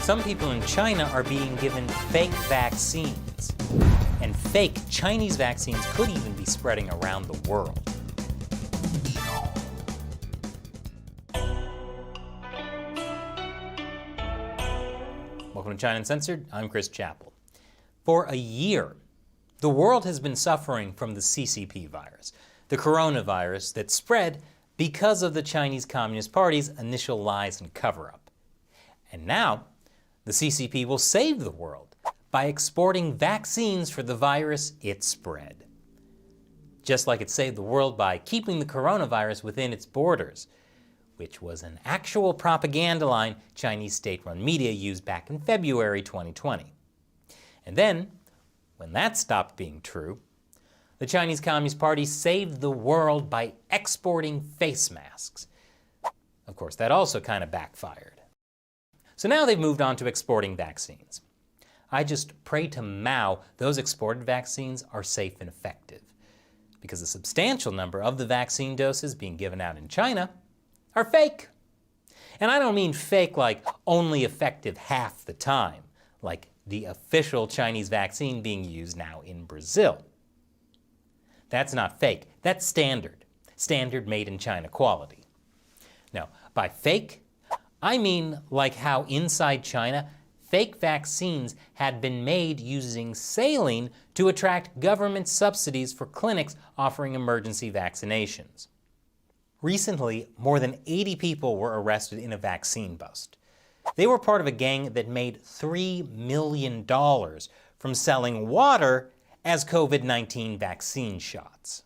Some people in China are being given fake vaccines. And fake Chinese vaccines could even be spreading around the world. Welcome to China Uncensored. I'm Chris Chappell. For a year, the world has been suffering from the CCP virus, the coronavirus that spread because of the Chinese Communist Party's initial lies and cover-up. And now, the CCP will save the world by exporting vaccines for the virus it spread. Just like it saved the world by keeping the coronavirus within its borders, which was an actual propaganda line Chinese state-run media used back in February 2020. And then, when that stopped being true, the Chinese Communist Party saved the world by exporting face masks. Of course, that also kind of backfired. So now they've moved on to exporting vaccines. I just pray to Mao those exported vaccines are safe and effective, because a substantial number of the vaccine doses being given out in China are fake. And I don't mean fake like only effective half the time, like the official Chinese vaccine being used now in Brazil. That's not fake, that's standard. Standard made in China quality. Now, by fake, I mean like how inside China, fake vaccines had been made using saline to attract government subsidies for clinics offering emergency vaccinations. Recently, more than 80 people were arrested in a vaccine bust. They were part of a gang that made $3 million from selling water as COVID-19 vaccine shots.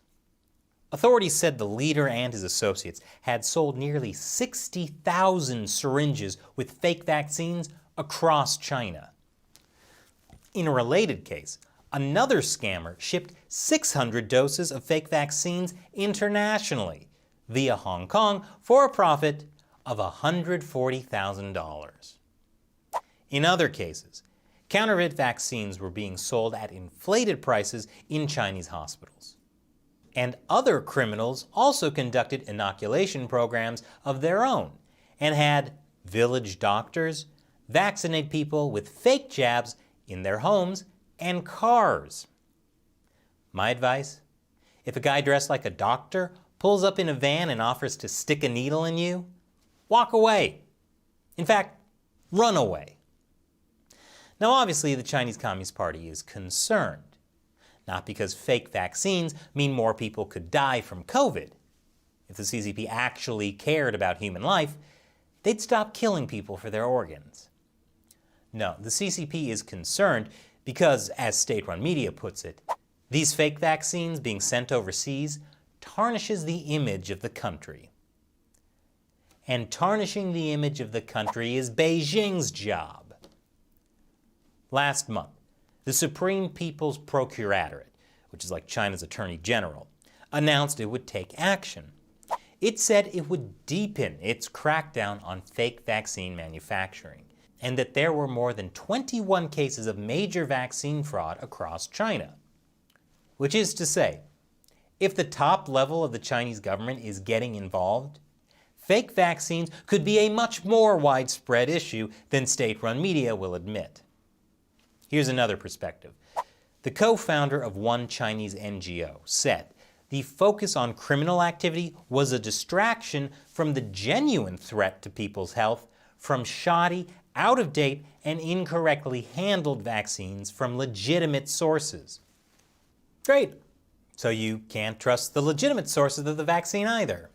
Authorities said the leader and his associates had sold nearly 60,000 syringes with fake vaccines across China. In a related case, another scammer shipped 600 doses of fake vaccines internationally via Hong Kong for a profit of $140,000. In other cases, counterfeit vaccines were being sold at inflated prices in Chinese hospitals. And other criminals also conducted inoculation programs of their own and had village doctors vaccinate people with fake jabs in their homes and cars. My advice? If a guy dressed like a doctor pulls up in a van and offers to stick a needle in you, walk away. In fact, run away. Now obviously the Chinese Communist Party is concerned, not because fake vaccines mean more people could die from COVID. If the CCP actually cared about human life, they'd stop killing people for their organs. No, the CCP is concerned because, as state-run media puts it, these fake vaccines being sent overseas tarnishes the image of the country. And tarnishing the image of the country is Beijing's job. Last month, the Supreme People's Procuratorate, which is like China's Attorney General, announced it would take action. It said it would deepen its crackdown on fake vaccine manufacturing, and that there were more than 21 cases of major vaccine fraud across China. Which is to say, if the top level of the Chinese government is getting involved, fake vaccines could be a much more widespread issue than state-run media will admit. Here's another perspective. The co-founder of one Chinese NGO said the focus on criminal activity was a distraction from the genuine threat to people's health from shoddy, out-of-date, and incorrectly handled vaccines from legitimate sources. Great. So you can't trust the legitimate sources of the vaccine either.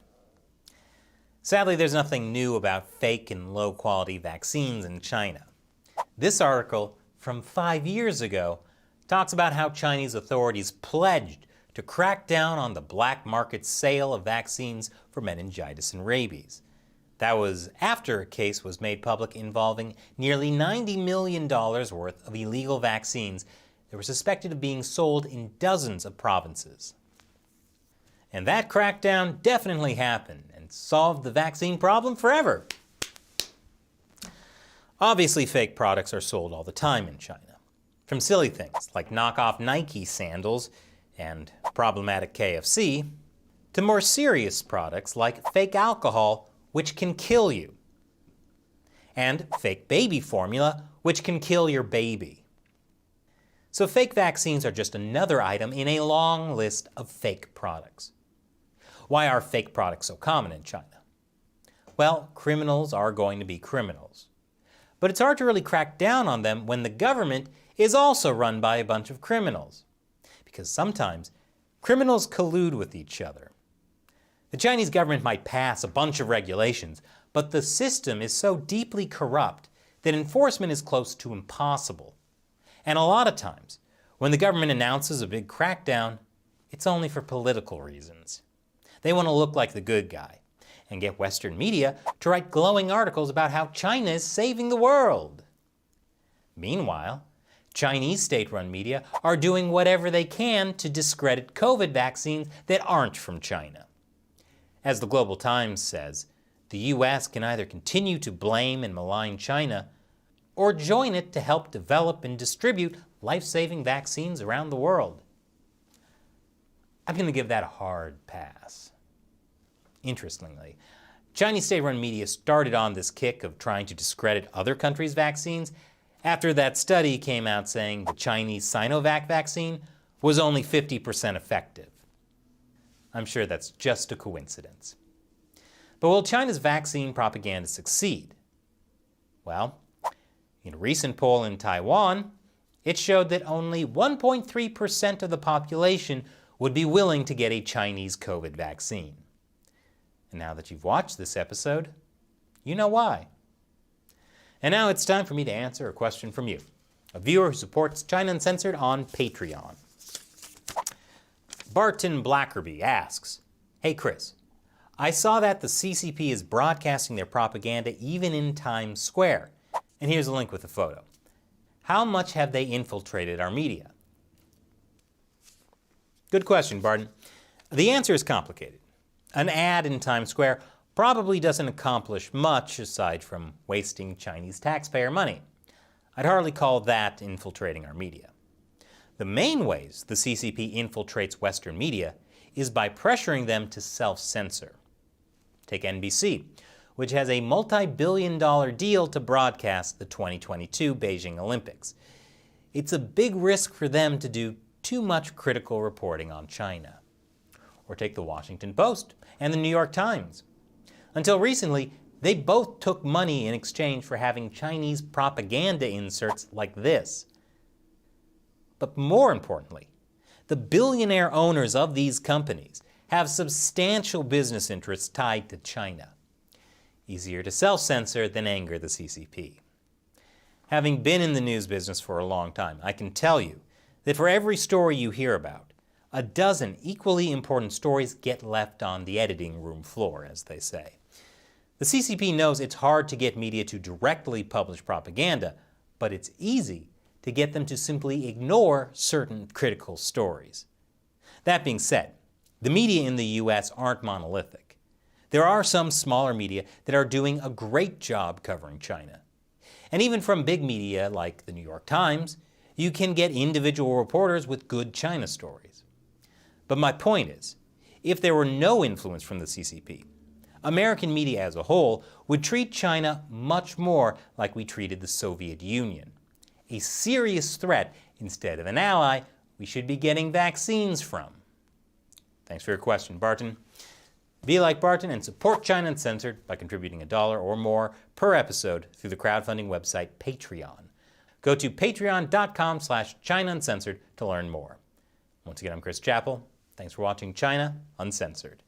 Sadly, there's nothing new about fake and low-quality vaccines in China. This article from 5 years ago talks about how Chinese authorities pledged to crack down on the black market sale of vaccines for meningitis and rabies. That was after a case was made public involving nearly $90 million worth of illegal vaccines that were suspected of being sold in dozens of provinces. And that crackdown definitely happened and solved the vaccine problem forever. Obviously, fake products are sold all the time in China. From silly things like knockoff Nike sandals and problematic KFC, to more serious products like fake alcohol, which can kill you. and fake baby formula, which can kill your baby. So fake vaccines are just another item in a long list of fake products. Why are fake products so common in China? Well, criminals are going to be criminals. But it's hard to really crack down on them when the government is also run by a bunch of criminals. Because sometimes criminals collude with each other. The Chinese government might pass a bunch of regulations, but the system is so deeply corrupt that enforcement is close to impossible. And a lot of times, when the government announces a big crackdown, it's only for political reasons. They want to look like the good guy and get Western media to write glowing articles about how China is saving the world. Meanwhile, Chinese state-run media are doing whatever they can to discredit COVID vaccines that aren't from China. As the Global Times says, the U.S. can either continue to blame and malign China or join it to help develop and distribute life-saving vaccines around the world. I'm going to give that a hard pass. Interestingly, Chinese state-run media started on this kick of trying to discredit other countries' vaccines after that study came out saying the Chinese Sinovac vaccine was only 50% effective. I'm sure that's just a coincidence. But will China's vaccine propaganda succeed? Well, in a recent poll in Taiwan, it showed that only 1.3% of the population would be willing to get a Chinese COVID vaccine. And now that you've watched this episode, you know why. And now it's time for me to answer a question from you, a viewer who supports China Uncensored on Patreon. Barton Blackerby asks, "Hey Chris, I saw that the CCP is broadcasting their propaganda even in Times Square. And here's a link with a photo. How much have they infiltrated our media?" Good question, Barton. The answer is complicated. An ad in Times Square probably doesn't accomplish much aside from wasting Chinese taxpayer money. I'd hardly call that infiltrating our media. The main ways the CCP infiltrates Western media is by pressuring them to self-censor. Take NBC, which has a multi-billion-dollar deal to broadcast the 2022 Beijing Olympics. It's a big risk for them to do too much critical reporting on China. Or take the Washington Post and the New York Times. Until recently, they both took money in exchange for having Chinese propaganda inserts like this. But more importantly, the billionaire owners of these companies have substantial business interests tied to China. Easier to self-censor than anger the CCP. Having been in the news business for a long time, I can tell you that for every story you hear about, a dozen equally important stories get left on the editing room floor, as they say. The CCP knows it's hard to get media to directly publish propaganda, but it's easy to get them to simply ignore certain critical stories. That being said, the media in the U.S. aren't monolithic. There are some smaller media that are doing a great job covering China. And even from big media like the New York Times, you can get individual reporters with good China stories. But my point is, if there were no influence from the CCP, American media as a whole would treat China much more like we treated the Soviet Union. A serious threat instead of an ally we should be getting vaccines from. Thanks for your question, Barton. Be like Barton and support China Uncensored by contributing $1 or more per episode through the crowdfunding website Patreon. Go to patreon.com/China Uncensored to learn more. Once again, I'm Chris Chappell. Thanks for watching China Uncensored.